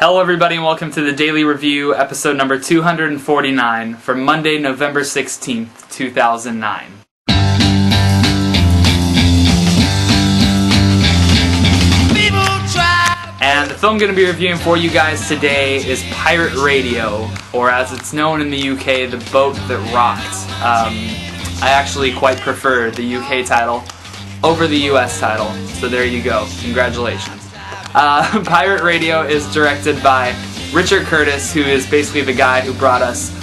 Hello everybody and welcome to the Daily Review, episode number 249 for Monday, November 16th, 2009. And the film I'm going to be reviewing for you guys today is Pirate Radio, or as it's known in the UK, The Boat That Rocked. I actually quite prefer the UK title over the US title, so there you go. Congratulations. Pirate Radio is directed by Richard Curtis, who is basically the guy who brought us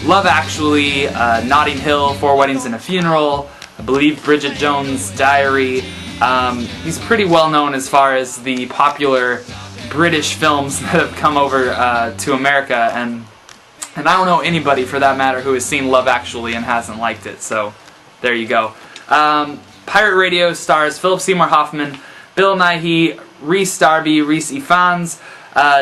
Love Actually, Notting Hill, Four Weddings and a Funeral, I believe Bridget Jones' Diary. He's pretty well known as far as the popular British films that have come over to America, and I don't know anybody for that matter who has seen Love Actually and hasn't liked it, so there you go. Pirate Radio stars Philip Seymour Hoffman, Bill Nighy, Rhys Darby, Rhys Ifans,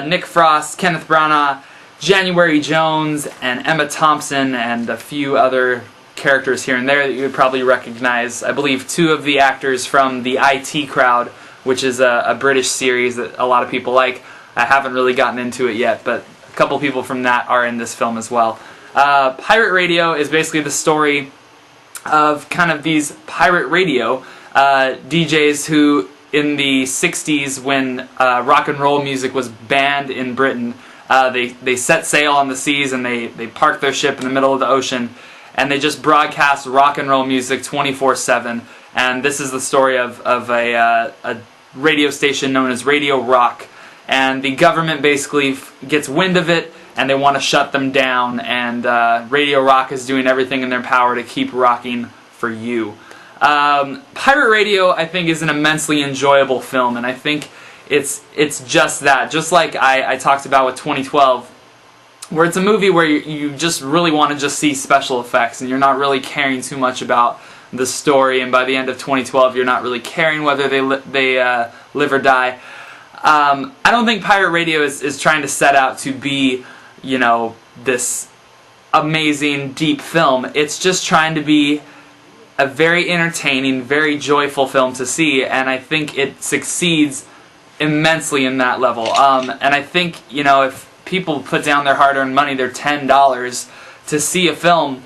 Nick Frost, Kenneth Branagh, January Jones, and Emma Thompson, and a few other characters here and there that you would probably recognize. I believe two of the actors from the IT Crowd, which is a British series that a lot of people like. I haven't really gotten into it yet, but a couple people from that are in this film as well. Pirate Radio is basically the story of kind of these pirate radio DJs who, in the 60s, when rock and roll music was banned in Britain, they set sail on the seas and they parked their ship in the middle of the ocean, and they just broadcast rock and roll music 24/7. And this is the story of a radio station known as Radio Rock. And the government basically gets wind of it, and they want to shut them down. And Radio Rock is doing everything in their power to keep rocking for you. Pirate Radio, I think, is an immensely enjoyable film, and I think it's just that. Just like I talked about with 2012, where it's a movie where you just really want to just see special effects, and you're not really caring too much about the story, and by the end of 2012, you're not really caring whether they live or die. I don't think Pirate Radio is trying to set out to be, you know, this amazing, deep film. It's just trying to be a very entertaining, very joyful film to see, and I think it succeeds immensely in that level. And I think, you know, if people put down their hard-earned money, their $10, to see a film,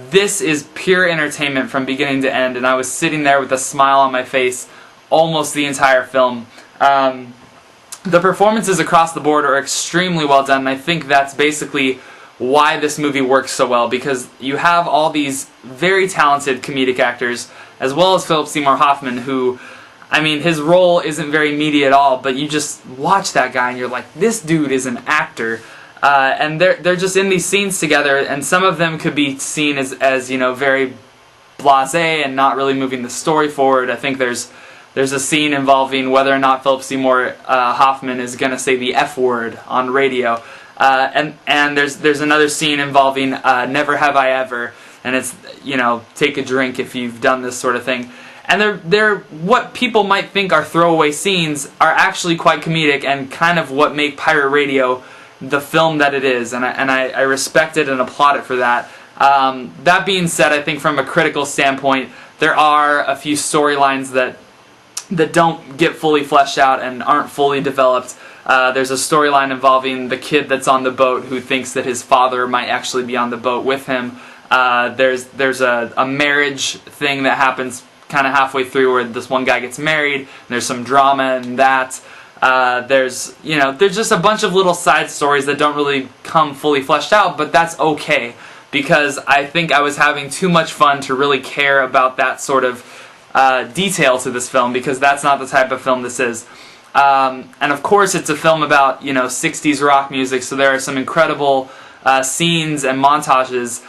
this is pure entertainment from beginning to end, and I was sitting there with a smile on my face almost the entire film. The performances across the board are extremely well done, and I think that's basically why this movie works so well, because you have all these very talented comedic actors, as well as Philip Seymour Hoffman, who, I mean, his role isn't very meaty at all, but you just watch that guy and you're like, this dude is an actor. And they're just in these scenes together, and some of them could be seen as you know, very blasé and not really moving the story forward. I think there's a scene involving whether or not Philip Seymour Hoffman is going to say the F word on radio. And there's another scene involving Never Have I Ever, and it's, you know, take a drink if you've done this sort of thing. And they're what people might think are throwaway scenes are actually quite comedic and kind of what make Pirate Radio the film that it is, and I respect it and applaud it for that. That being said, I think from a critical standpoint, there are a few storylines that don't get fully fleshed out and aren't fully developed. There's a storyline involving the kid that's on the boat who thinks that his father might actually be on the boat with him. There's a marriage thing that happens kind of halfway through where this one guy gets married, and there's some drama in that. There's just a bunch of little side stories that don't really come fully fleshed out, but that's okay, because I think I was having too much fun to really care about that sort of detail to this film, because that's not the type of film this is. And of course it's a film about, you know, 60s rock music, so there are some incredible scenes and montages,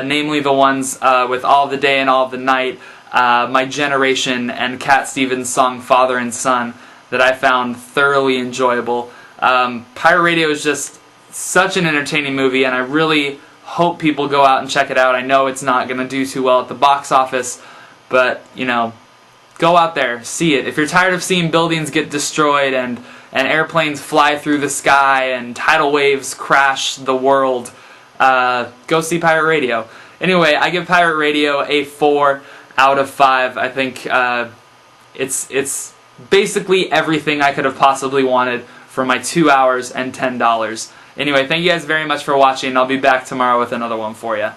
namely the ones with All of the Day and All of the Night, My Generation, and Cat Stevens' song Father and Son, that I found thoroughly enjoyable. Pirate Radio is just such an entertaining movie, and I really hope people go out and check it out. I know it's not going to do too well at the box office, but, you know, go out there, see it. If you're tired of seeing buildings get destroyed and airplanes fly through the sky and tidal waves crash the world, go see Pirate Radio. Anyway, I give Pirate Radio a 4 out of 5. I think it's basically everything I could have possibly wanted for my 2 hours and $10. Anyway, thank you guys very much for watching. I'll be back tomorrow with another one for you.